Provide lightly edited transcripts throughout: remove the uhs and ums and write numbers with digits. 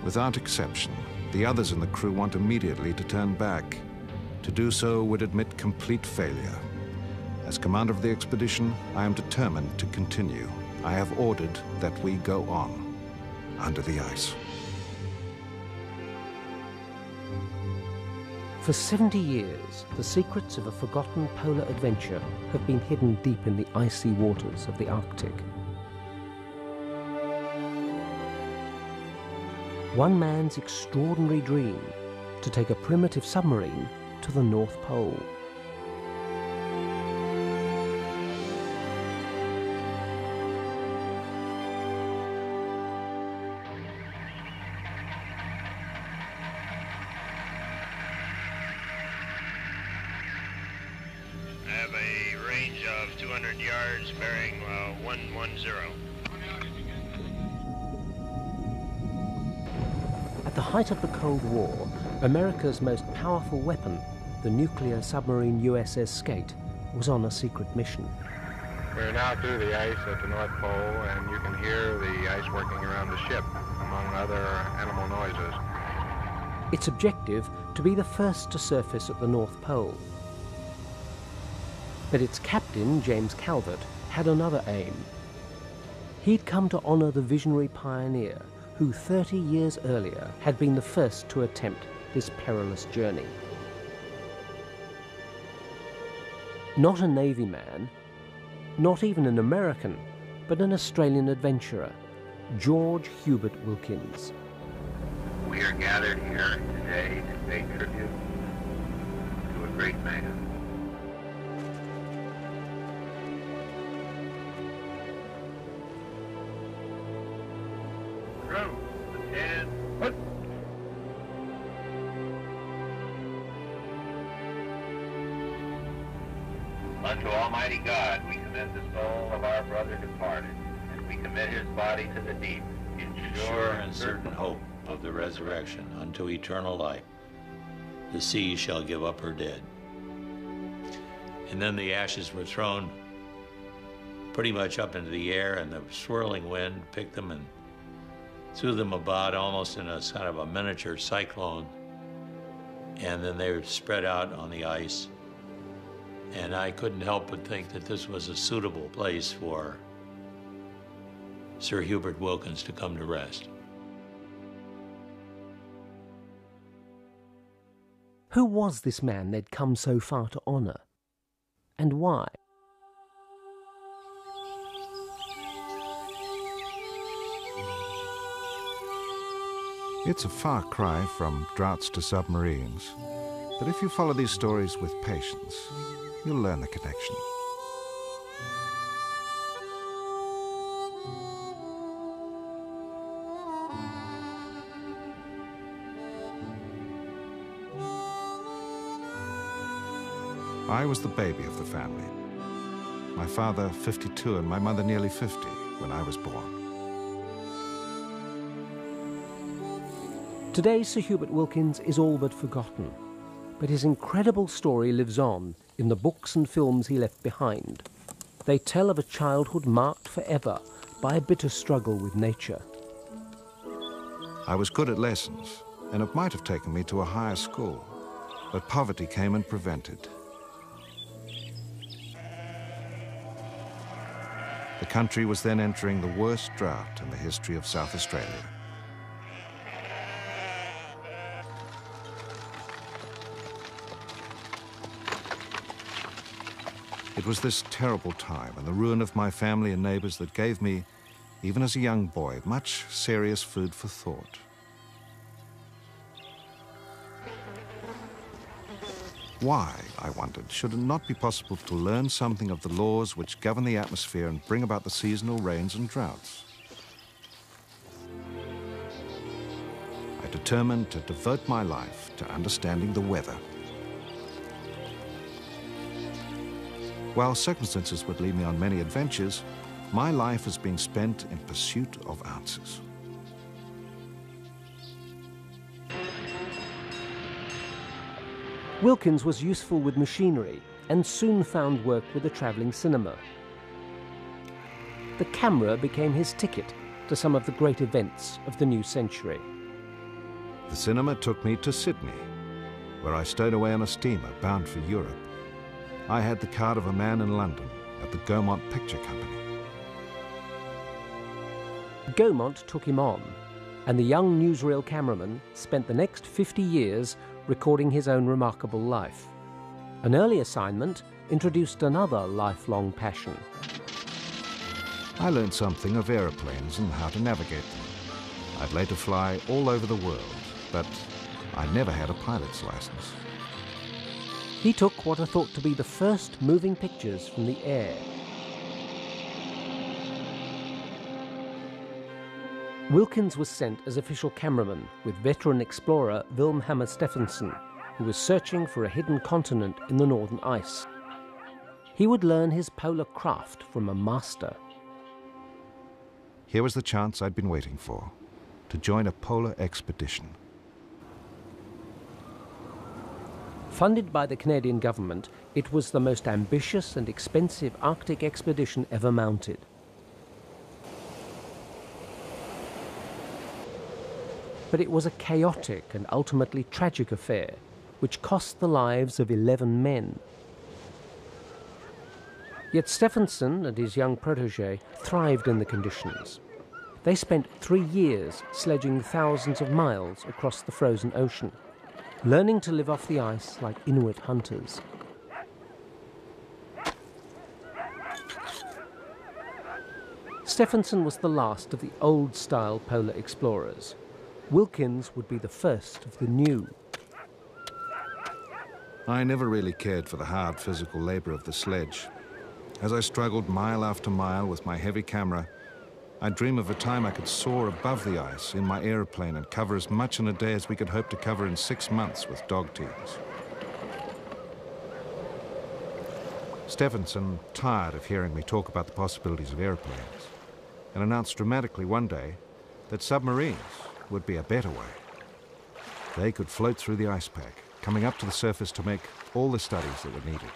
Without exception, the others in the crew want immediately to turn back. To do so would admit complete failure. As commander of the expedition, I am determined to continue. I have ordered that we go on, under the ice. For 70 years, the secrets of a forgotten polar adventure have been hidden deep in the icy waters of the Arctic. One man's extraordinary dream to take a primitive submarine to the North Pole. I have a range of 200 yards bearing 110. At the height of the Cold War, America's most powerful weapon, the nuclear submarine USS Skate, was on a secret mission. We're now through the ice at the North Pole, and you can hear the ice working around the ship, among other animal noises. Its objective, to be the first to surface at the North Pole. But its captain, James Calvert, had another aim. He'd come to honour the visionary pioneer who 30 years earlier had been the first to attempt this perilous journey. Not a Navy man, not even an American, but an Australian adventurer, George Hubert Wilkins. We are gathered here today to pay tribute to a great man. Crew, and put. Unto Almighty God we commit the soul of our brother departed, and we commit his body to the deep, in sure and certain hope of the resurrection unto eternal life. The sea shall give up her dead. And then the ashes were thrown pretty much up into the air, and the swirling wind picked them and threw them about almost in a kind of a miniature cyclone. And then they were spread out on the ice. And I couldn't help but think that this was a suitable place for Sir Hubert Wilkins to come to rest. Who was this man they'd come so far to honour? And why? It's a far cry from droughts to submarines, but if you follow these stories with patience, you'll learn the connection. I was the baby of the family. My father 52 and my mother nearly 50 when I was born. Today, Sir Hubert Wilkins is all but forgotten, but his incredible story lives on in the books and films he left behind. They tell of a childhood marked forever by a bitter struggle with nature. I was good at lessons, and it might have taken me to a higher school, but poverty came and prevented. The country was then entering the worst drought in the history of South Australia. It was this terrible time and the ruin of my family and neighbors that gave me, even as a young boy, much serious food for thought. Why, I wondered, should it not be possible to learn something of the laws which govern the atmosphere and bring about the seasonal rains and droughts? I determined to devote my life to understanding the weather. While circumstances would lead me on many adventures, my life has been spent in pursuit of answers. Wilkins was useful with machinery and soon found work with a travelling cinema. The camera became his ticket to some of the great events of the new century. The cinema took me to Sydney, where I stowed away on a steamer bound for Europe. I had the card of a man in London at the Gaumont Picture Company. Gaumont took him on, and the young newsreel cameraman spent the next 50 years recording his own remarkable life. An early assignment introduced another lifelong passion. I learned something of aeroplanes and how to navigate them. I'd later fly all over the world, but I never had a pilot's license. He took what are thought to be the first moving pictures from the air. Wilkins was sent as official cameraman with veteran explorer Wilhelm Stephenson, who was searching for a hidden continent in the northern ice. He would learn his polar craft from a master. Here was the chance I'd been waiting for, to join a polar expedition. Funded by the Canadian government, it was the most ambitious and expensive Arctic expedition ever mounted. But it was a chaotic and ultimately tragic affair, which cost the lives of 11 men. Yet Stephenson and his young protege thrived in the conditions. They spent 3 years sledging thousands of miles across the frozen ocean, learning to live off the ice like Inuit hunters. Stephenson was the last of the old-style polar explorers. Wilkins would be the first of the new. I never really cared for the hard physical labor of the sledge. As I struggled mile after mile with my heavy camera, I'd dream of a time I could soar above the ice in my aeroplane and cover as much in a day as we could hope to cover in 6 months with dog teams. Stephenson tired of hearing me talk about the possibilities of airplanes and announced dramatically one day that submarines would be a better way. They could float through the ice pack, coming up to the surface to make all the studies that were needed.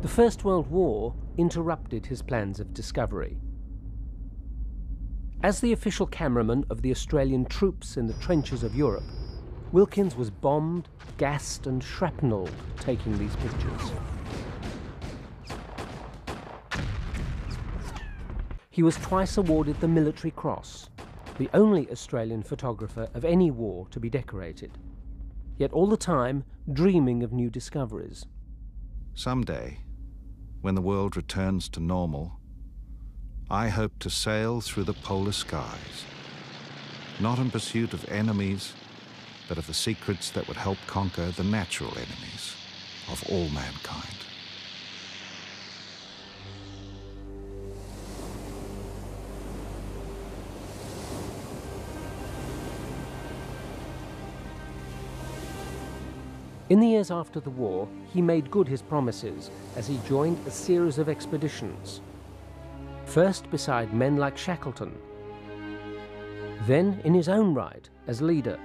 The First World War interrupted his plans of discovery. As the official cameraman of the Australian troops in the trenches of Europe, Wilkins was bombed, gassed and shrapnelled taking these pictures. He was twice awarded the Military Cross, the only Australian photographer of any war to be decorated, yet all the time dreaming of new discoveries. Someday, when the world returns to normal, I hope to sail through the polar skies, not in pursuit of enemies, but of the secrets that would help conquer the natural enemies of all mankind. In the years after the war, he made good his promises as he joined a series of expeditions. First beside men like Shackleton, then in his own right as leader.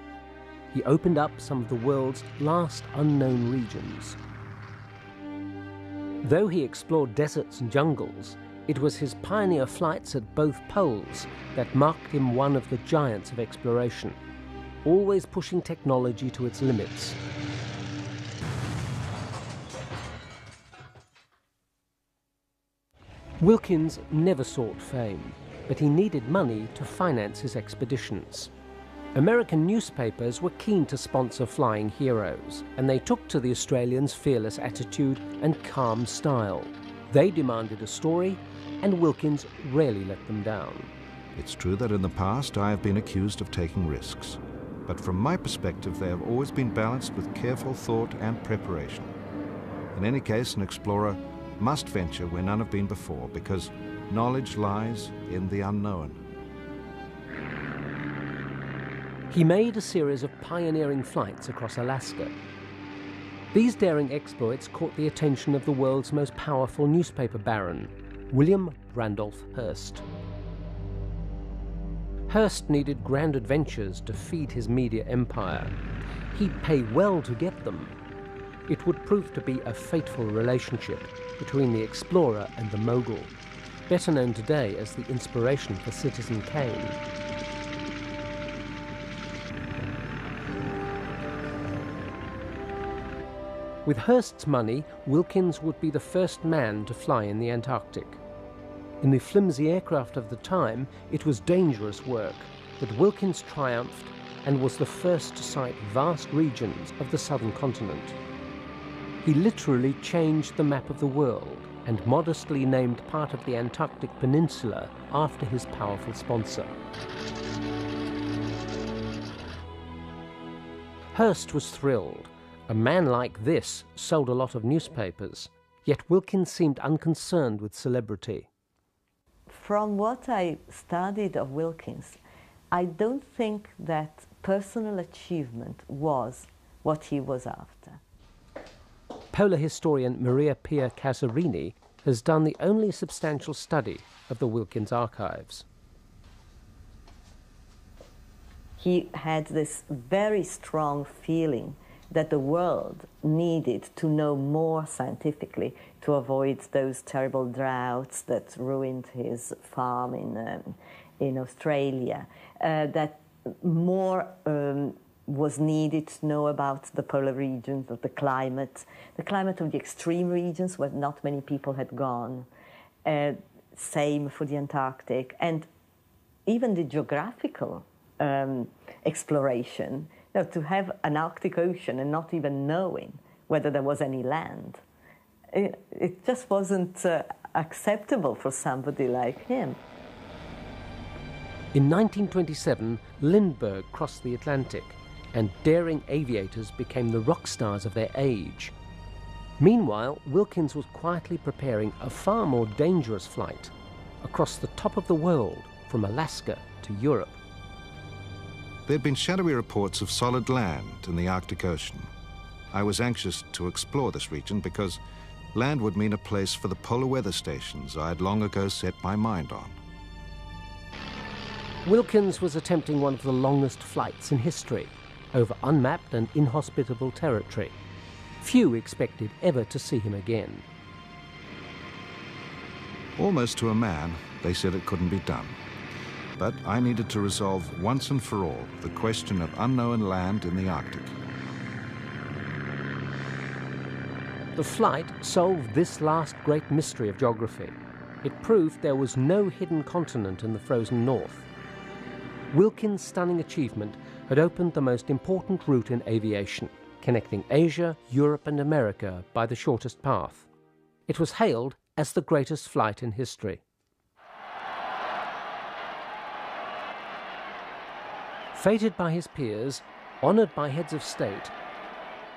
He opened up some of the world's last unknown regions. Though he explored deserts and jungles, it was his pioneer flights at both poles that marked him one of the giants of exploration, always pushing technology to its limits. Wilkins never sought fame, but he needed money to finance his expeditions. American newspapers were keen to sponsor flying heroes, and they took to the Australians' fearless attitude and calm style. They demanded a story, and Wilkins rarely let them down. It's true that in the past I have been accused of taking risks, but from my perspective they have always been balanced with careful thought and preparation. In any case, an explorer must venture where none have been before, because knowledge lies in the unknown. He made a series of pioneering flights across Alaska. These daring exploits caught the attention of the world's most powerful newspaper baron, William Randolph Hearst. Hearst needed grand adventures to feed his media empire. He'd pay well to get them. It would prove to be a fateful relationship between the explorer and the mogul, better known today as the inspiration for Citizen Kane. With Hearst's money, Wilkins would be the first man to fly in the Antarctic. In the flimsy aircraft of the time, it was dangerous work, but Wilkins triumphed and was the first to sight vast regions of the southern continent. He literally changed the map of the world and modestly named part of the Antarctic Peninsula after his powerful sponsor. Hearst was thrilled. A man like this sold a lot of newspapers, yet Wilkins seemed unconcerned with celebrity. From what I studied of Wilkins, I don't think that personal achievement was what he was after. Polar historian Maria Pia Casarini has done the only substantial study of the Wilkins archives. He had this very strong feeling that the world needed to know more scientifically to avoid those terrible droughts that ruined his farm in Australia, that more was needed to know about the polar regions, of the climate of the extreme regions where not many people had gone, same for the Antarctic, and even the geographical exploration. To have an Arctic Ocean and not even knowing whether there was any land, it just wasn't acceptable for somebody like him. In 1927, Lindbergh crossed the Atlantic, and daring aviators became the rock stars of their age. Meanwhile, Wilkins was quietly preparing a far more dangerous flight across the top of the world from Alaska to Europe. There had been shadowy reports of solid land in the Arctic Ocean. I was anxious to explore this region because land would mean a place for the polar weather stations I had long ago set my mind on. Wilkins was attempting one of the longest flights in history, over unmapped and inhospitable territory. Few expected ever to see him again. Almost to a man, they said it couldn't be done. But I needed to resolve once and for all the question of unknown land in the Arctic. The flight solved this last great mystery of geography. It proved there was no hidden continent in the frozen north. Wilkins' stunning achievement had opened the most important route in aviation, connecting Asia, Europe and America by the shortest path. It was hailed as the greatest flight in history. Feted by his peers, honoured by heads of state,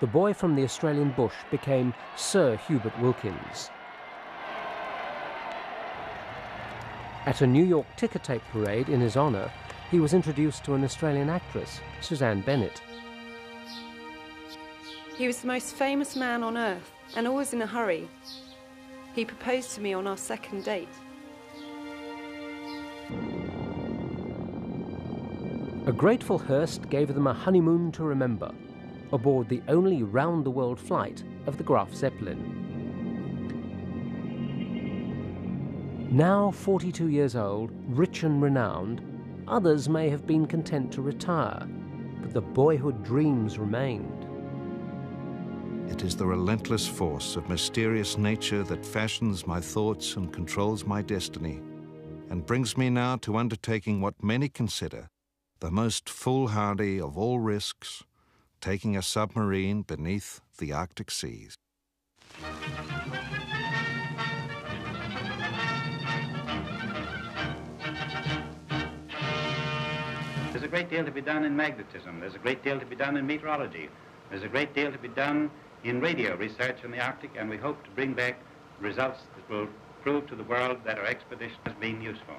the boy from the Australian bush became Sir Hubert Wilkins. At a New York ticker tape parade in his honour, he was introduced to an Australian actress, Suzanne Bennett. He was the most famous man on earth, and always in a hurry. He proposed to me on our second date. A grateful Hearst gave them a honeymoon to remember, aboard the only round-the-world flight of the Graf Zeppelin. Now 42 years old, rich and renowned, others may have been content to retire, but the boyhood dreams remained. It is the relentless force of mysterious nature that fashions my thoughts and controls my destiny, and brings me now to undertaking what many consider the most foolhardy of all risks, taking a submarine beneath the Arctic seas. There's a great deal to be done in magnetism. There's a great deal to be done in meteorology. There's a great deal to be done in radio research in the Arctic, and we hope to bring back results that will prove to the world that our expedition has been useful.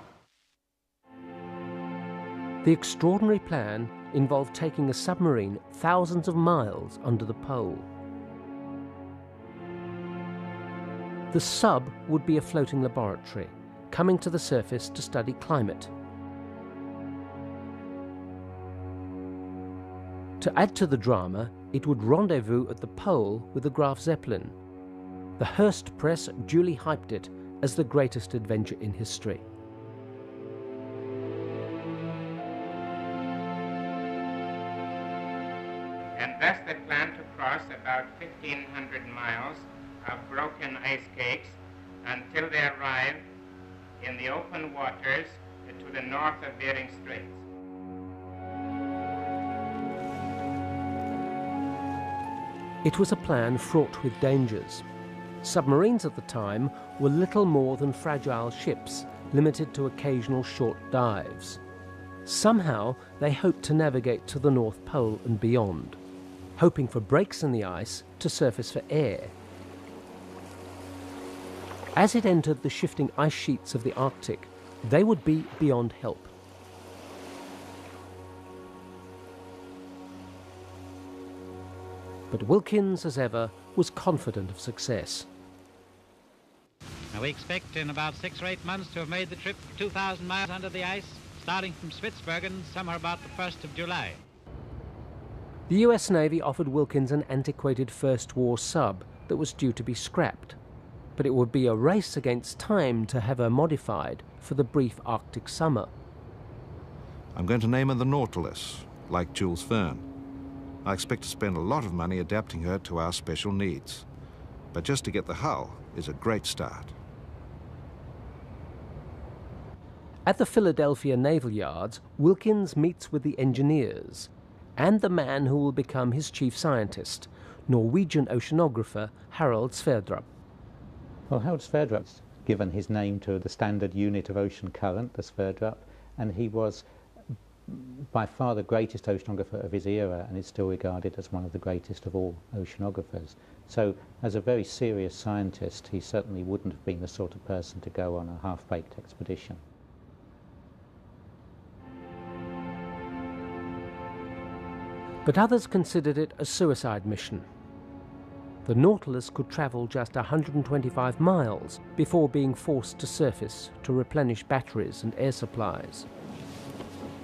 The extraordinary plan involved taking a submarine thousands of miles under the pole. The sub would be a floating laboratory, coming to the surface to study climate. To add to the drama, it would rendezvous at the pole with the Graf Zeppelin. The Hearst press duly hyped it as the greatest adventure in history. And thus they planned to cross about 1,500 miles of broken ice cakes until they arrived in the open waters to the north of Bering Straits. It was a plan fraught with dangers. Submarines at the time were little more than fragile ships, limited to occasional short dives. Somehow they hoped to navigate to the North Pole and beyond, hoping for breaks in the ice to surface for air. As it entered the shifting ice sheets of the Arctic, they would be beyond help. But Wilkins, as ever, was confident of success. Now we expect in about 6 or 8 months to have made the trip 2,000 miles under the ice, starting from Spitsbergen somewhere about the 1st of July. The US Navy offered Wilkins an antiquated First War sub that was due to be scrapped, but it would be a race against time to have her modified for the brief Arctic summer. I'm going to name her the Nautilus, like Jules Verne. I expect to spend a lot of money adapting her to our special needs, but just to get the hull is a great start. At the Philadelphia Naval Yards, Wilkins meets with the engineers and the man who will become his chief scientist, Norwegian oceanographer Harald Sverdrup. Well, Harald Sverdrup's given his name to the standard unit of ocean current, the Sverdrup, and he was by far the greatest oceanographer of his era and is still regarded as one of the greatest of all oceanographers. So, as a very serious scientist, he certainly wouldn't have been the sort of person to go on a half-baked expedition. But others considered it a suicide mission. The Nautilus could travel just 125 miles before being forced to surface to replenish batteries and air supplies.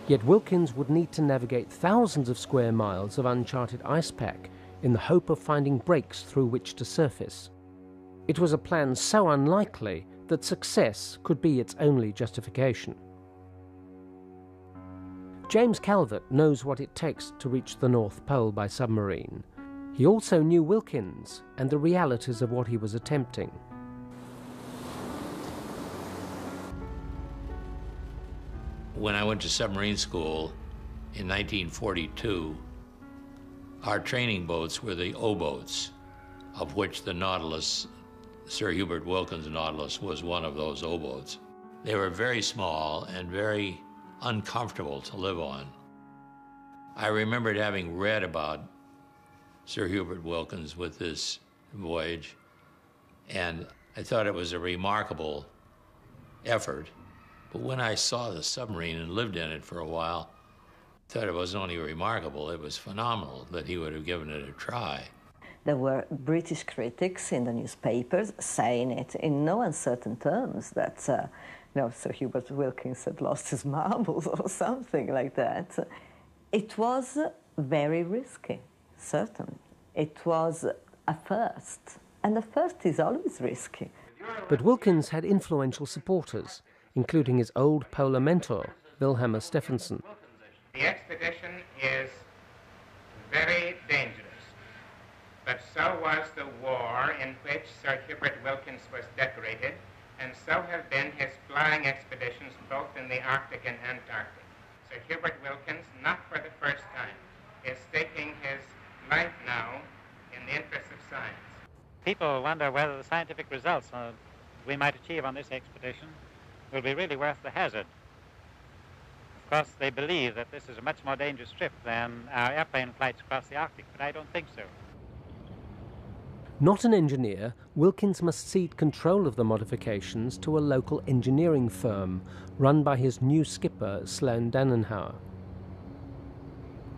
Yet Wilkins would need to navigate thousands of square miles of uncharted ice pack in the hope of finding breaks through which to surface. It was a plan so unlikely that success could be its only justification. James Calvert knows what it takes to reach the North Pole by submarine. He also knew Wilkins and the realities of what he was attempting. When I went to submarine school in 1942, our training boats were the O-boats, of which the Nautilus, Sir Hubert Wilkins' Nautilus, was one of those O-boats. They were very small and very uncomfortable to live on. I remembered having read about Sir Hubert Wilkins with this voyage, and I thought it was a remarkable effort. But when I saw the submarine and lived in it for a while, I thought it wasn't only remarkable, it was phenomenal that he would have given it a try. There were British critics in the newspapers saying it in no uncertain terms that Sir Hubert Wilkins had lost his marbles or something like that. It was very risky, certainly. It was a first, and a first is always risky. But Wilkins had influential supporters, including his old polar mentor, Wilhelmus Stephenson. The expedition is very dangerous, but so was the war in which Sir Hubert Wilkins was decorated, and so have been his flying expeditions both in the Arctic and Antarctic. Sir Hubert Wilkins, not for the first time, is staking his life now in the interest of science. People wonder whether the scientific results we might achieve on this expedition will be really worth the hazard. Of course, they believe that this is a much more dangerous trip than our airplane flights across the Arctic, but I don't think so. Not an engineer, Wilkins must cede control of the modifications to a local engineering firm run by his new skipper, Sloan Dannenhauer.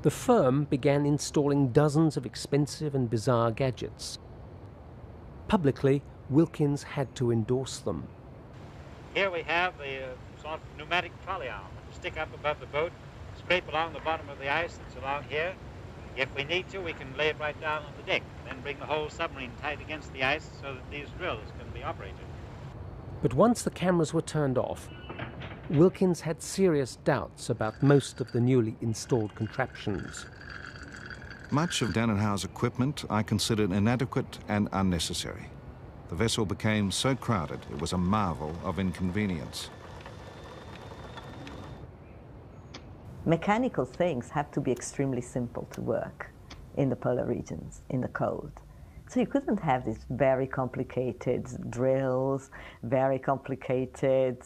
The firm began installing dozens of expensive and bizarre gadgets. Publicly, Wilkins had to endorse them. Here we have the sort of pneumatic trolley arm, stick up above the boat, scrape along the bottom of the ice that's along here, If we need to, we can lay it right down on the deck, then bring the whole submarine tight against the ice so that these drills can be operated. But once the cameras were turned off, Wilkins had serious doubts about most of the newly installed contraptions. Much of Danenhau's equipment I considered inadequate and unnecessary. The vessel became so crowded it was a marvel of inconvenience. Mechanical things have to be extremely simple to work in the polar regions, in the cold. So you couldn't have these very complicated drills, very complicated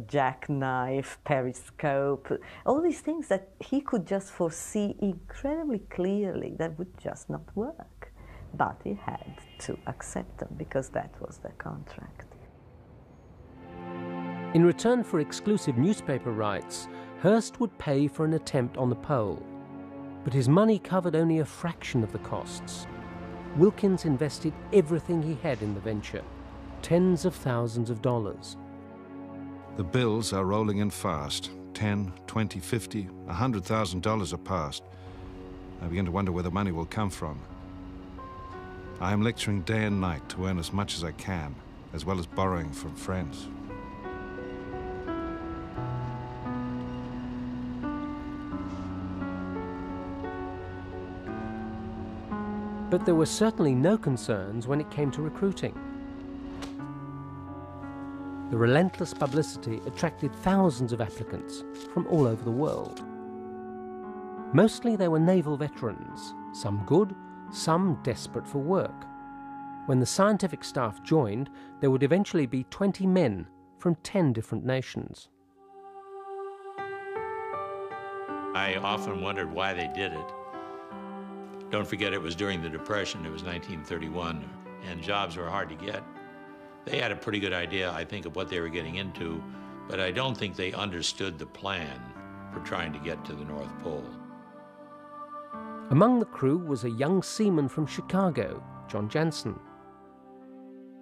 jackknife, periscope, all these things that he could just foresee incredibly clearly that would just not work. But he had to accept them because that was their contract. In return for exclusive newspaper rights, Hearst would pay for an attempt on the pole. But his money covered only a fraction of the costs. Wilkins invested everything he had in the venture, tens of thousands of dollars. The bills are rolling in fast. $10, $20, $50, $100,000 are passed. I begin to wonder where the money will come from. I am lecturing day and night to earn as much as I can, as well as borrowing from friends. But there were certainly no concerns when it came to recruiting. The relentless publicity attracted thousands of applicants from all over the world. Mostly they were naval veterans, some good, some desperate for work. When the scientific staff joined, there would eventually be 20 men from 10 different nations. I often wondered why they did it. Don't forget it was during the Depression, it was 1931, and jobs were hard to get. They had a pretty good idea, I think, of what they were getting into, but I don't think they understood the plan for trying to get to the North Pole. Among the crew was a young seaman from Chicago, John Jansen.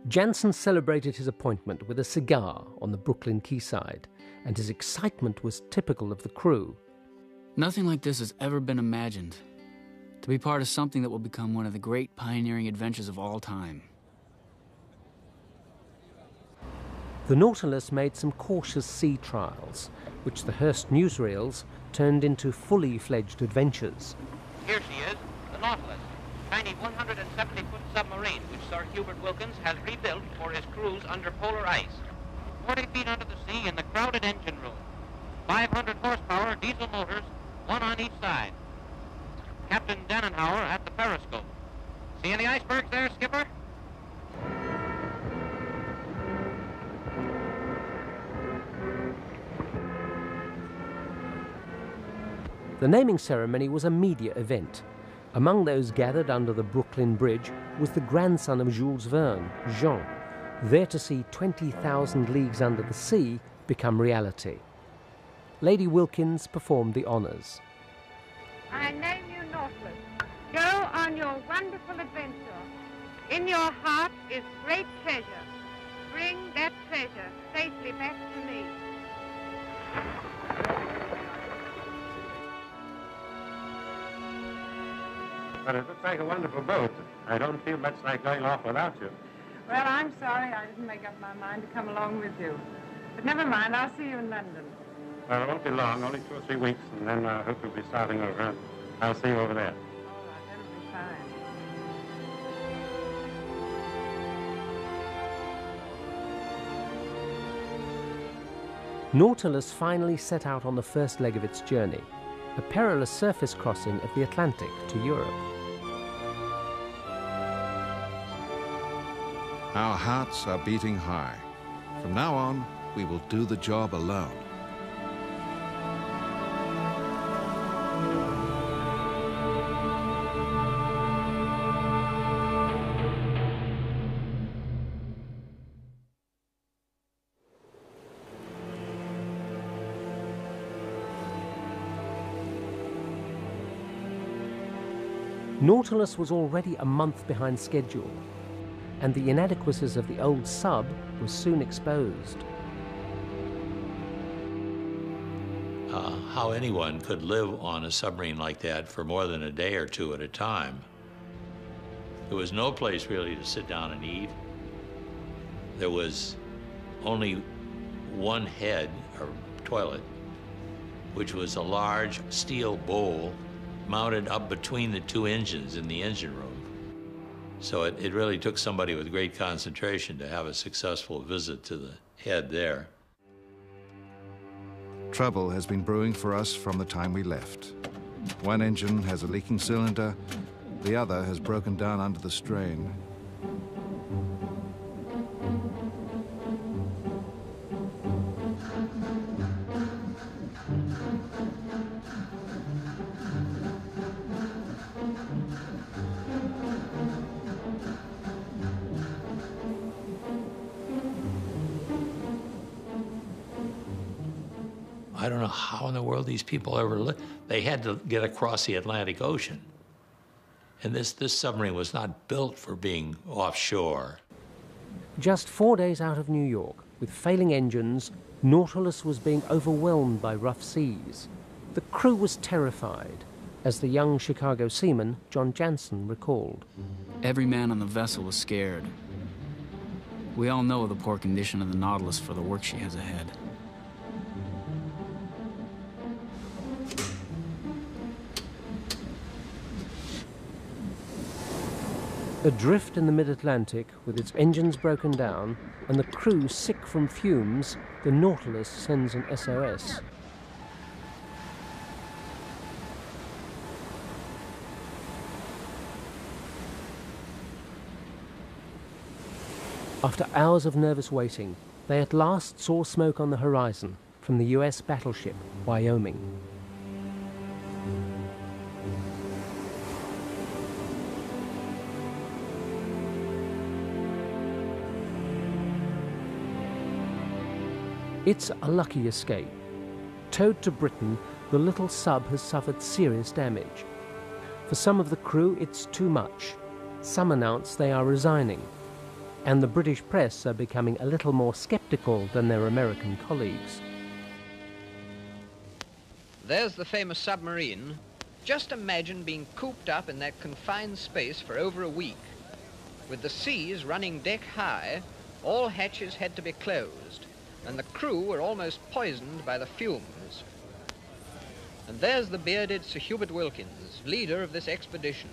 Jansen celebrated his appointment with a cigar on the Brooklyn quayside, and his excitement was typical of the crew. Nothing like this has ever been imagined. To be part of something that will become one of the great pioneering adventures of all time. The Nautilus made some cautious sea trials, which the Hearst newsreels turned into fully fledged adventures. Here she is, the Nautilus, tiny 170-foot submarine which Sir Hubert Wilkins has rebuilt for his cruise under polar ice. 40 feet under the sea in the crowded engine room. 500 horsepower diesel motors, one on each side. Captain Danenhauer at the periscope. See any icebergs there, Skipper? The naming ceremony was a media event. Among those gathered under the Brooklyn Bridge was the grandson of Jules Verne, Jean, there to see 20,000 Leagues Under the Sea become reality. Lady Wilkins performed the honours. I name you Nautilus. Go on your wonderful adventure. In your heart is great treasure. Bring that treasure safely back to me. But it looks like a wonderful boat. I don't feel much like going off without you. Well, I'm sorry I didn't make up my mind to come along with you. But never mind, I'll see you in London. Well, it won't be long, only 2 or 3 weeks, and then I hope you'll be starting over, and I'll see you over there. All right, that'll be fine. Nautilus finally set out on the first leg of its journey, a perilous surface crossing of the Atlantic to Europe. Our hearts are beating high. From now on, we will do the job alone. Nautilus was already a month behind schedule, and the inadequacies of the old sub were soon exposed. how anyone could live on a submarine like that for more than a day or two at a time. There was no place really to sit down and eat. There was only one head, or toilet, which was a large steel bowl mounted up between the two engines in the engine room. So it really took somebody with great concentration to have a successful visit to the head there. Trouble has been brewing for us from the time we left. One engine has a leaking cylinder, the other has broken down under the strain. I don't know how in the world these people ever lived. They had to get across the Atlantic Ocean. And this submarine was not built for being offshore. Just 4 days out of New York, with failing engines, Nautilus was being overwhelmed by rough seas. The crew was terrified, as the young Chicago seaman John Jansen recalled. Every man on the vessel was scared. We all know the poor condition of the Nautilus for the work she has ahead. Adrift in the mid-Atlantic, with its engines broken down and the crew sick from fumes, the Nautilus sends an SOS. After hours of nervous waiting, they at last saw smoke on the horizon from the US battleship Wyoming. It's a lucky escape. Towed to Britain, the little sub has suffered serious damage. For some of the crew, it's too much. Some announce they are resigning. And the British press are becoming a little more sceptical than their American colleagues. There's the famous submarine. Just imagine being cooped up in that confined space for over a week. With the seas running deck high, all hatches had to be closed, and the crew were almost poisoned by the fumes. And there's the bearded Sir Hubert Wilkins, leader of this expedition.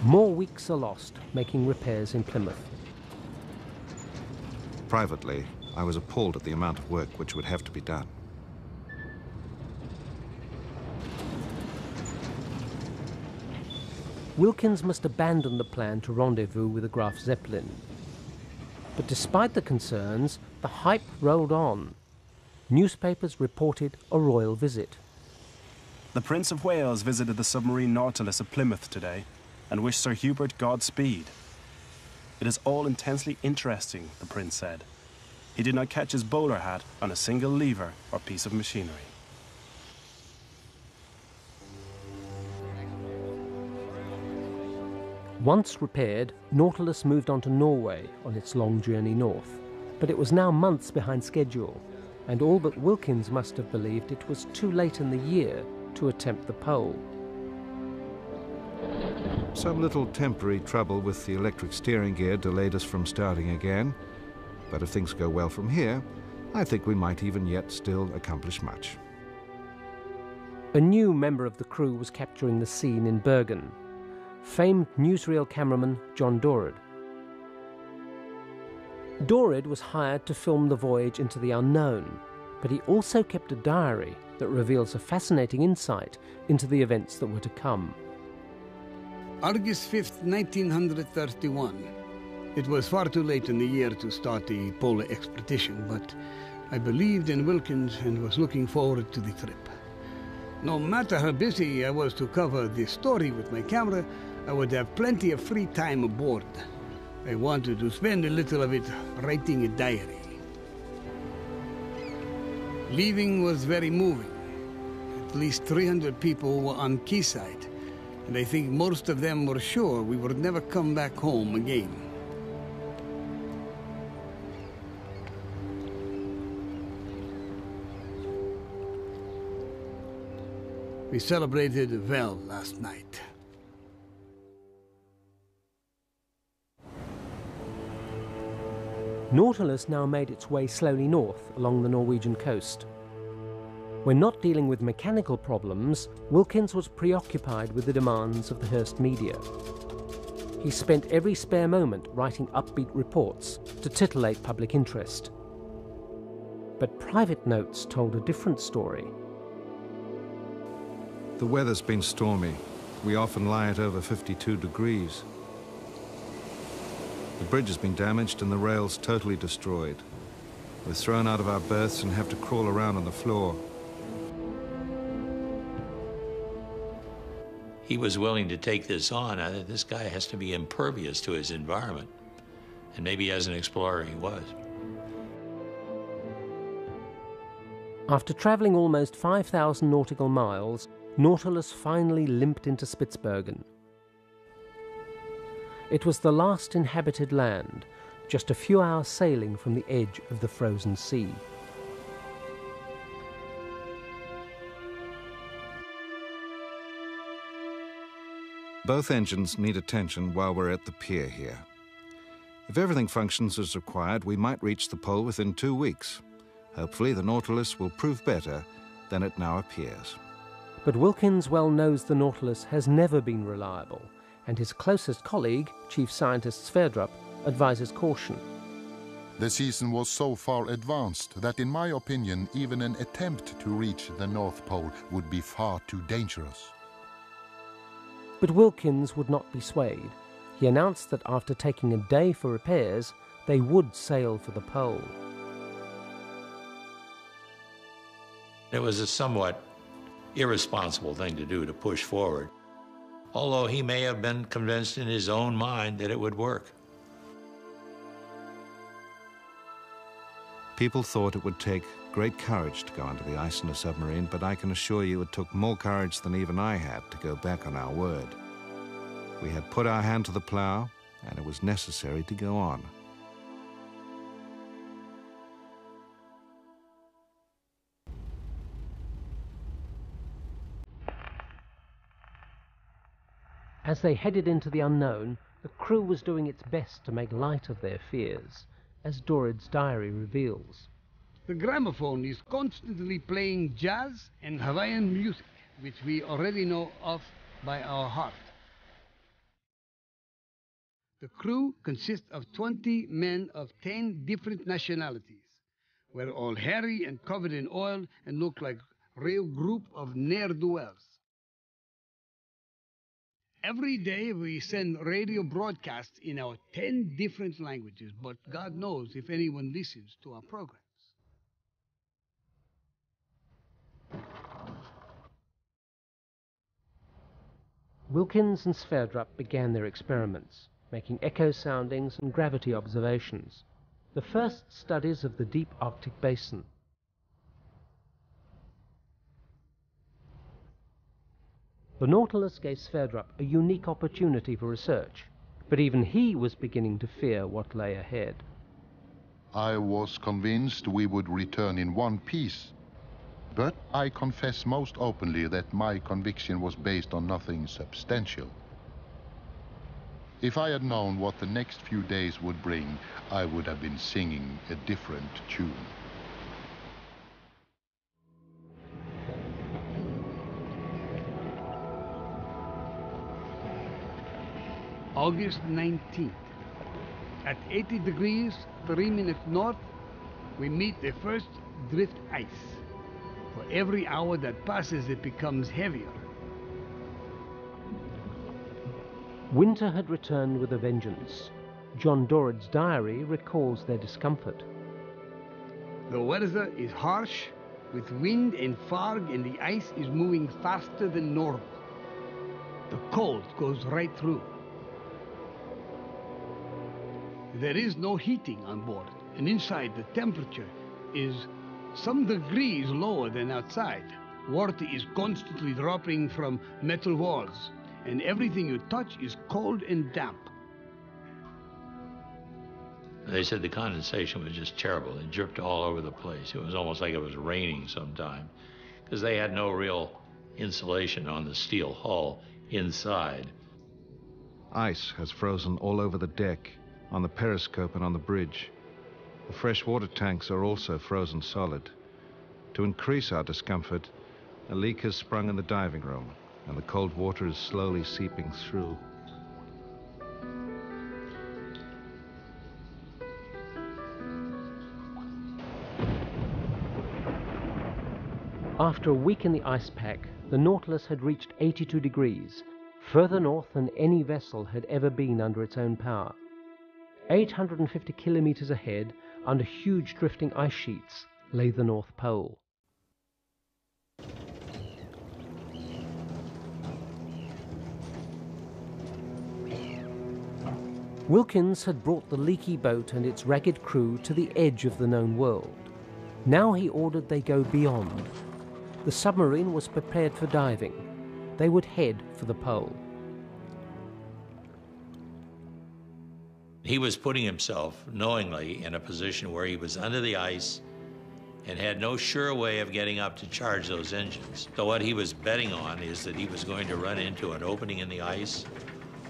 More weeks are lost making repairs in Plymouth. Privately, I was appalled at the amount of work which would have to be done. Wilkins must abandon the plan to rendezvous with the Graf Zeppelin. But despite the concerns, the hype rolled on. Newspapers reported a royal visit. The Prince of Wales visited the submarine Nautilus at Plymouth today and wished Sir Hubert Godspeed. It is all intensely interesting, the Prince said. He did not catch his bowler hat on a single lever or piece of machinery. Once repaired, Nautilus moved on to Norway on its long journey north. But it was now months behind schedule, and all but Wilkins must have believed it was too late in the year to attempt the pole. Some little temporary trouble with the electric steering gear delayed us from starting again, but if things go well from here, I think we might even yet still accomplish much. A new member of the crew was capturing the scene in Bergen. Famed newsreel cameraman John Dorrid. Dorrid was hired to film the voyage into the unknown, but he also kept a diary that reveals a fascinating insight into the events that were to come. August 5th, 1931. It was far too late in the year to start the polar expedition, but I believed in Wilkins and was looking forward to the trip. No matter how busy I was to cover the story with my camera, I would have plenty of free time aboard. I wanted to spend a little of it writing a diary. Leaving was very moving. At least 300 people were on quayside, and I think most of them were sure we would never come back home again. We celebrated well last night. Nautilus now made its way slowly north along the Norwegian coast. When not dealing with mechanical problems, Wilkins was preoccupied with the demands of the Hearst media. He spent every spare moment writing upbeat reports to titillate public interest. But private notes told a different story. The weather's been stormy. We often lie at over 52 degrees. The bridge has been damaged and the rails totally destroyed. We're thrown out of our berths and have to crawl around on the floor. He was willing to take this on. This guy has to be impervious to his environment. And maybe as an explorer he was. After travelling almost 5,000 nautical miles, Nautilus finally limped into Spitsbergen. It was the last inhabited land, just a few hours sailing from the edge of the frozen sea. Both engines need attention while we're at the pier here. If everything functions as required, we might reach the pole within 2 weeks. Hopefully the Nautilus will prove better than it now appears. But Wilkins well knows the Nautilus has never been reliable, and his closest colleague, Chief Scientist Sverdrup, advises caution. The season was so far advanced that, in my opinion, even an attempt to reach the North Pole would be far too dangerous. But Wilkins would not be swayed. He announced that after taking a day for repairs, they would sail for the pole. It was a somewhat irresponsible thing to do, to push forward, although he may have been convinced in his own mind that it would work. People thought it would take great courage to go under the ice in a submarine, but I can assure you it took more courage than even I had to go back on our word. We had put our hand to the plow, and it was necessary to go on. As they headed into the unknown, the crew was doing its best to make light of their fears, as Dorid's diary reveals. The gramophone is constantly playing jazz and Hawaiian music, which we already know of by our heart. The crew consists of 20 men of 10 different nationalities. We're all hairy and covered in oil and look like a real group of ne'er-do-wells. Every day we send radio broadcasts in our 10 different languages, but God knows if anyone listens to our programs. Wilkins and Sverdrup began their experiments, making echo soundings and gravity observations, the first studies of the deep Arctic basin. The Nautilus gave Sverdrup a unique opportunity for research, but even he was beginning to fear what lay ahead. I was convinced we would return in one piece, but I confess most openly that my conviction was based on nothing substantial. If I had known what the next few days would bring, I would have been singing a different tune. August 19th. At 80 degrees, 3 minutes north, we meet the first drift ice. For every hour that passes, it becomes heavier. Winter had returned with a vengeance. John Dorid's diary recalls their discomfort. The weather is harsh, with wind and fog, and the ice is moving faster than normal. The cold goes right through. There is no heating on board, and inside the temperature is some degrees lower than outside. Water is constantly dropping from metal walls, and everything you touch is cold and damp. They said the condensation was just terrible. It dripped all over the place. It was almost like it was raining sometimes, because they had no real insulation on the steel hull inside. Ice has frozen all over the deck, on the periscope and on the bridge. The freshwater tanks are also frozen solid. To increase our discomfort, a leak has sprung in the diving room, and the cold water is slowly seeping through. After a week in the ice pack, the Nautilus had reached 82 degrees, further north than any vessel had ever been under its own power. 850 kilometers ahead, under huge drifting ice sheets, lay the North Pole. Wilkins had brought the leaky boat and its ragged crew to the edge of the known world. Now he ordered they go beyond. The submarine was prepared for diving. They would head for the pole. He was putting himself knowingly in a position where he was under the ice and had no sure way of getting up to charge those engines. So what he was betting on is that he was going to run into an opening in the ice,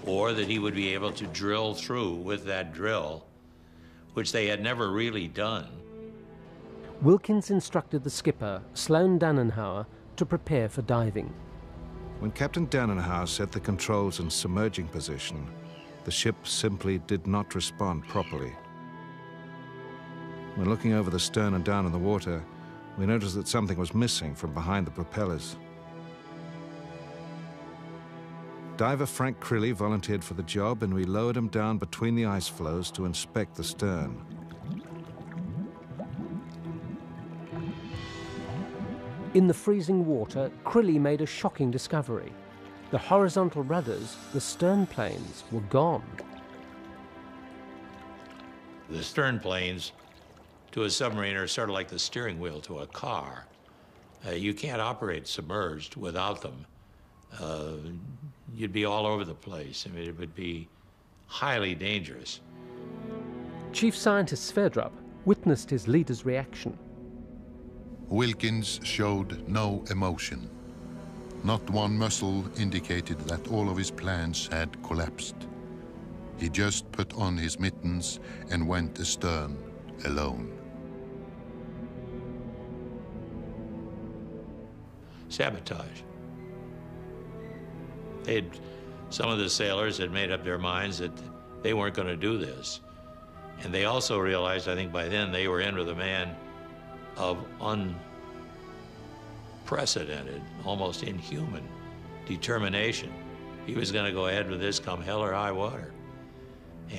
or that he would be able to drill through with that drill, which they had never really done. Wilkins instructed the skipper, Sloan Dannenhauer, to prepare for diving. When Captain Dannenhauer set the controls in submerging position, the ship simply did not respond properly. When looking over the stern and down in the water, we noticed that something was missing from behind the propellers. Diver Frank Crilly volunteered for the job, and we lowered him down between the ice floes to inspect the stern. In the freezing water, Crilly made a shocking discovery. The horizontal rudders, the stern planes, were gone. The stern planes to a submarine are sort of like the steering wheel to a car. You can't operate submerged without them. You'd be all over the place. I mean, it would be highly dangerous. Chief Scientist Sverdrup witnessed his leader's reaction. Wilkins showed no emotion. Not one muscle indicated that all of his plans had collapsed. He just put on his mittens and went astern alone. Sabotage. Some of the sailors had made up their minds that they weren't going to do this. And they also realized, I think by then, they were in with a man of unprecedented, almost inhuman determination. He was going to go ahead with this come hell or high water.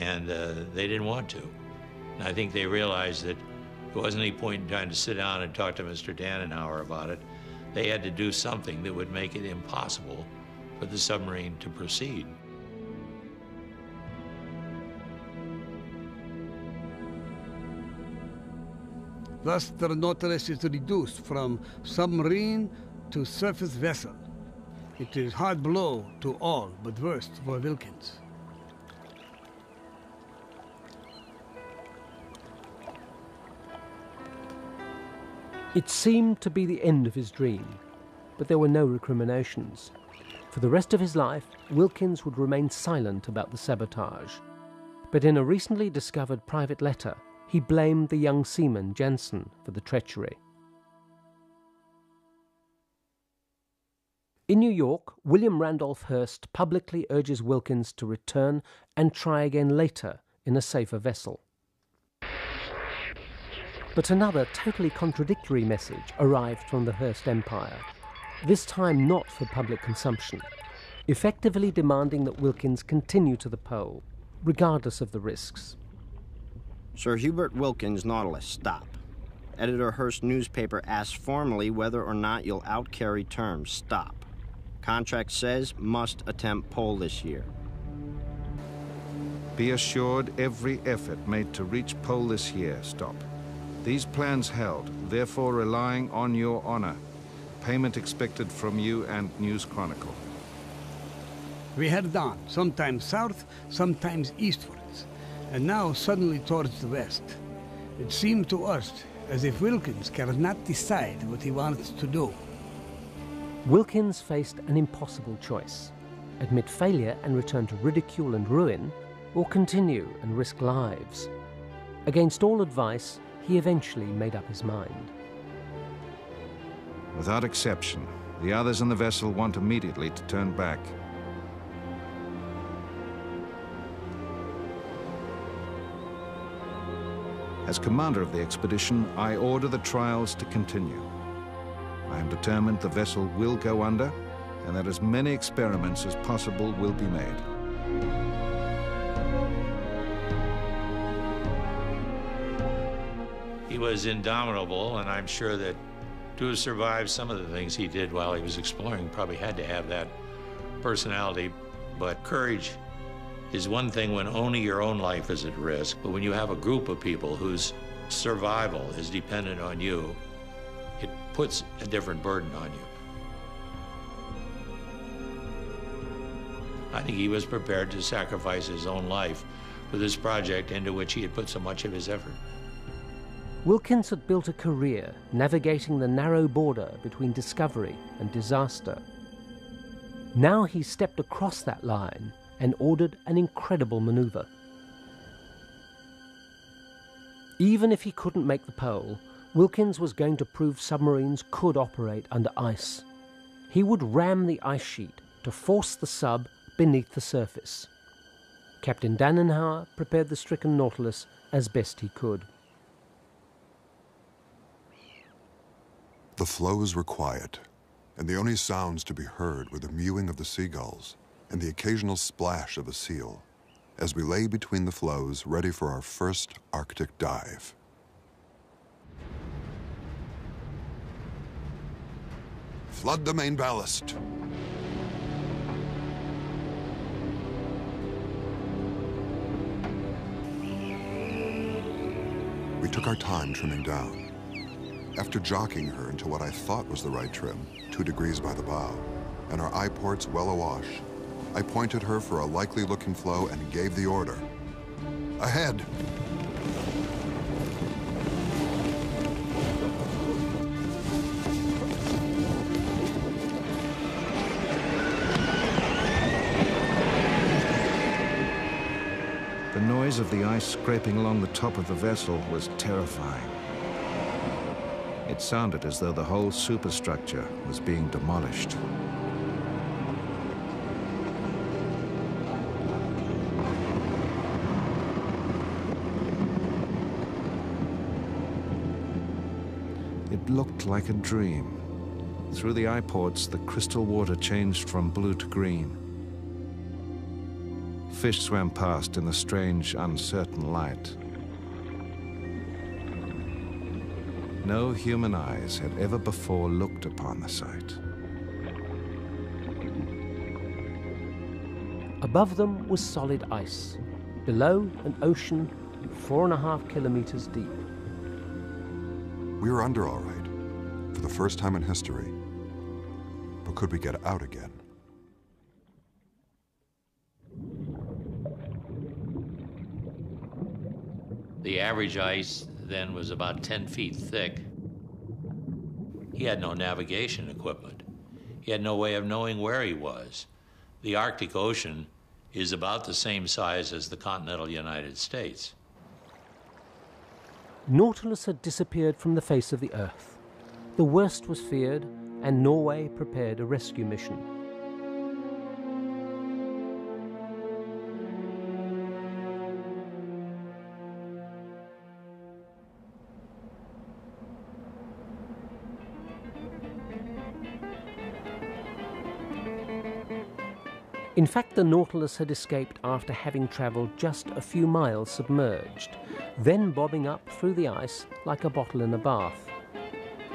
And they didn't want to. And I think they realized that there wasn't any point in trying to sit down and talk to Mr. Dannenhauer about it. They had to do something that would make it impossible for the submarine to proceed. Thus, the Nautilus is reduced from submarine to surface vessel. It is hard blow to all, but worst for Wilkins. It seemed to be the end of his dream, but there were no recriminations. For the rest of his life, Wilkins would remain silent about the sabotage. But in a recently discovered private letter, he blamed the young seaman, Jensen, for the treachery. In New York, William Randolph Hearst publicly urges Wilkins to return and try again later in a safer vessel. But another totally contradictory message arrived from the Hearst Empire, this time not for public consumption, effectively demanding that Wilkins continue to the pole, regardless of the risks. Sir Hubert Wilkins, Nautilus, stop. Editor Hearst newspaper asks formally whether or not you'll outcarry terms. Stop. Contract says must attempt pole this year. Be assured every effort made to reach pole this year. Stop. These plans held, therefore relying on your honor. Payment expected from you and News Chronicle. We head on, sometimes south, sometimes eastwards, and now suddenly towards the west. It seemed to us as if Wilkins cannot decide what he wants to do. Wilkins faced an impossible choice: admit failure and return to ridicule and ruin, or continue and risk lives. Against all advice, he eventually made up his mind. Without exception, the others in the vessel want immediately to turn back. As commander of the expedition, I order the trials to continue. I am determined the vessel will go under, and that as many experiments as possible will be made. He was indomitable, and I'm sure that to have survived some of the things he did while he was exploring, probably had to have that personality. But courage is one thing when only your own life is at risk, but when you have a group of people whose survival is dependent on you, it puts a different burden on you. I think he was prepared to sacrifice his own life for this project into which he had put so much of his effort. Wilkins had built a career navigating the narrow border between discovery and disaster. Now he stepped across that line and ordered an incredible maneuver. Even if he couldn't make the pole, Wilkins was going to prove submarines could operate under ice. He would ram the ice sheet to force the sub beneath the surface. Captain Dannenhauer prepared the stricken Nautilus as best he could. The floes were quiet, and the only sounds to be heard were the mewing of the seagulls and the occasional splash of a seal, as we lay between the floes ready for our first Arctic dive. Flood the main ballast. We took our time trimming down. After jocking her into what I thought was the right trim, 2 degrees by the bow, and our eye ports well awash, I pointed her for a likely-looking flow and gave the order. Ahead! The noise of the ice scraping along the top of the vessel was terrifying. It sounded as though the whole superstructure was being demolished. It looked like a dream. Through the eye ports, the crystal water changed from blue to green. Fish swam past in the strange, uncertain light. No human eyes had ever before looked upon the sight. Above them was solid ice. Below, an ocean 4.5 kilometers deep. We were under all right, for the first time in history. But could we get out again? The average ice then was about 10 feet thick. He had no navigation equipment. He had no way of knowing where he was. The Arctic Ocean is about the same size as the continental United States. Nautilus had disappeared from the face of the Earth. The worst was feared, and Norway prepared a rescue mission. In fact, the Nautilus had escaped after having travelled just a few miles submerged, then bobbing up through the ice like a bottle in a bath.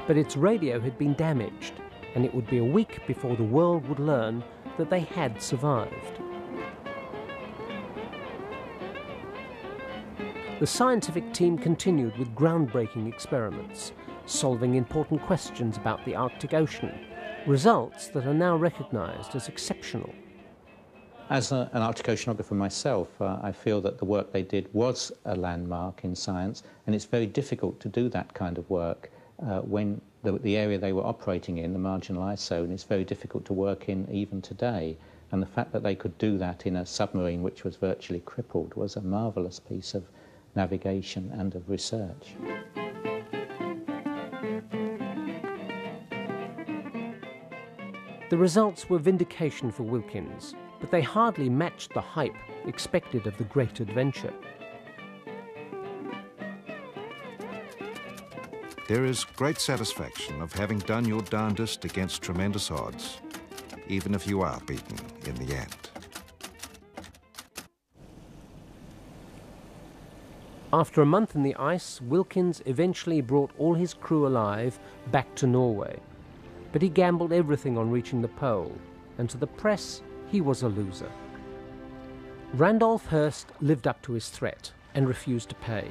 But its radio had been damaged, and it would be a week before the world would learn that they had survived. The scientific team continued with groundbreaking experiments, solving important questions about the Arctic Ocean, results that are now recognised as exceptional. As an Arctic oceanographer myself, I feel that the work they did was a landmark in science, and it's very difficult to do that kind of work when the area they were operating in, the marginalised zone, is very difficult to work in even today. And the fact that they could do that in a submarine which was virtually crippled was a marvellous piece of navigation and of research. The results were vindication for Wilkins, but they hardly matched the hype expected of the great adventure. There is great satisfaction of having done your darndest against tremendous odds, even if you are beaten in the end. After a month in the ice, Wilkins eventually brought all his crew alive back to Norway. But he gambled everything on reaching the pole, and to the press, he was a loser. Randolph Hearst lived up to his threat and refused to pay.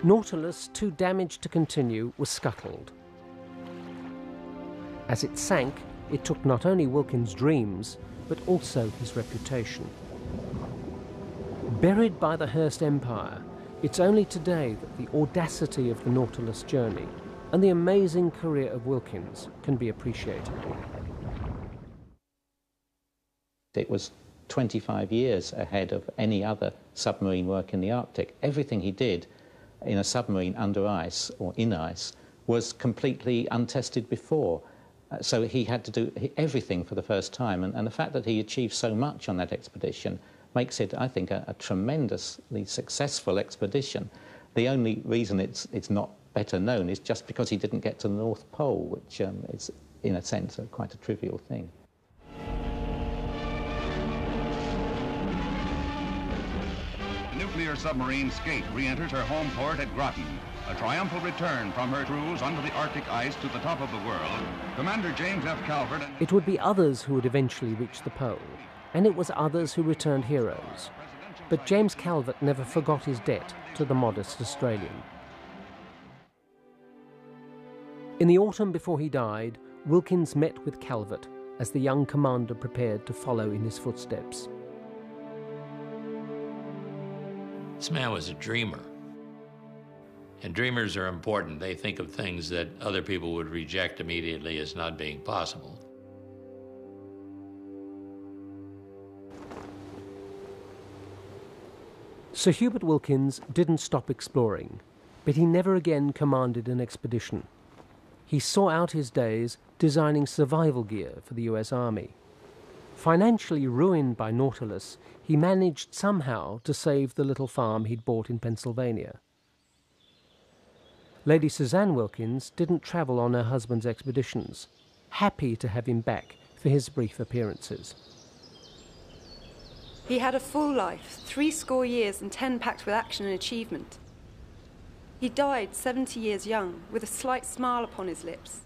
Nautilus, too damaged to continue, was scuttled. As it sank, it took not only Wilkins' dreams, but also his reputation. Buried by the Hearst Empire, it's only today that the audacity of the Nautilus journey and the amazing career of Wilkins can be appreciated. It was 25 years ahead of any other submarine work in the Arctic. Everything he did in a submarine under ice or in ice was completely untested before. So he had to do everything for the first time, and the fact that he achieved so much on that expedition makes it, I think, a tremendously successful expedition. The only reason it's not better known is just because he didn't get to the North Pole, which is, in a sense, quite a trivial thing. The nuclear submarine Skate re-enters her home port at Groton. A triumphal return from her cruise under the Arctic ice to the top of the world. Commander James F. Calvert... It would be others who would eventually reach the pole, and it was others who returned heroes. But James Calvert never forgot his debt to the modest Australian. In the autumn before he died, Wilkins met with Calvert as the young commander prepared to follow in his footsteps. This man was a dreamer. And dreamers are important. They think of things that other people would reject immediately as not being possible. Sir Hubert Wilkins didn't stop exploring, but he never again commanded an expedition. He saw out his days designing survival gear for the US Army. Financially ruined by Nautilus, he managed somehow to save the little farm he'd bought in Pennsylvania. Lady Suzanne Wilkins didn't travel on her husband's expeditions, happy to have him back for his brief appearances. He had a full life, 70 years and 10 packed with action and achievement. He died 70 years young, with a slight smile upon his lips.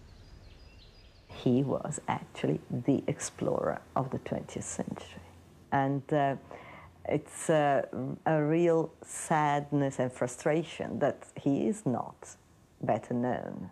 He was actually the explorer of the 20th century. And it's a real sadness and frustration that he is not better known.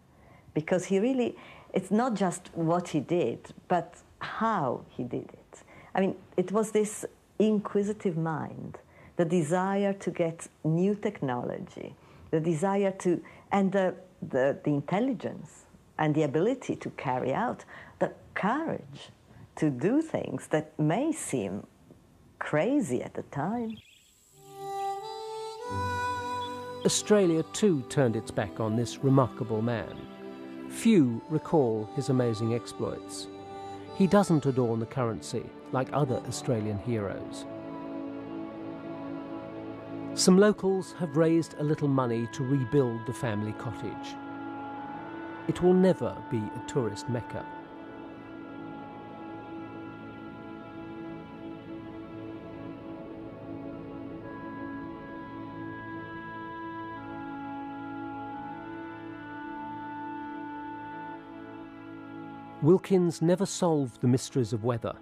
Because he really, it's not just what he did, but how he did it. I mean, it was this inquisitive mind, the desire to get new technology, the desire to, and the intelligence and the ability to carry out, the courage to do things that may seem crazy at the time. Australia too turned its back on this remarkable man. Few recall his amazing exploits. He doesn't adorn the currency like other Australian heroes. Some locals have raised a little money to rebuild the family cottage. It will never be a tourist mecca. Wilkins never solved the mysteries of weather,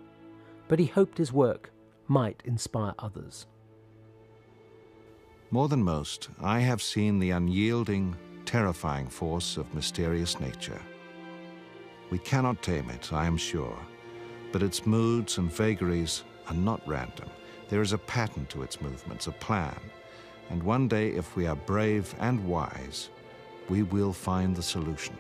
but he hoped his work might inspire others. More than most, I have seen the unyielding, terrifying force of mysterious nature. We cannot tame it, I am sure, but its moods and vagaries are not random. There is a pattern to its movements, a plan. And one day, if we are brave and wise, we will find the solution.